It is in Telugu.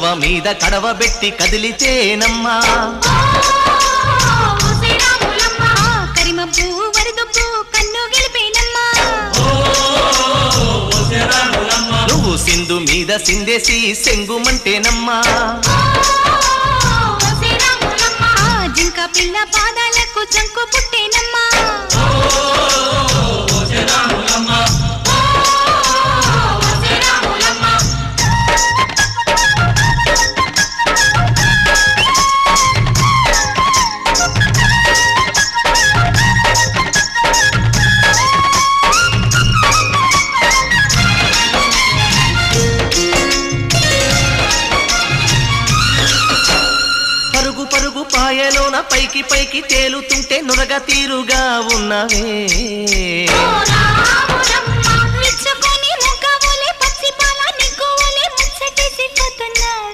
గడవ మీద కడవ పెట్టి కదిలితేనమ్మా కరిమబ్బు వరదొప్పు కన్ను గెలిపేనమ్మా నువ్వు సింధు మీద సిందేసి సెంగుమంటేనమ్మా జింక పిల్ల పాదాలకు చంకు పుట్టేనమ్మా పరుగు పరుగు పాయలోన పైకి పైకి తేలుతుంటే నురగ తీరుగా ఉన్నవే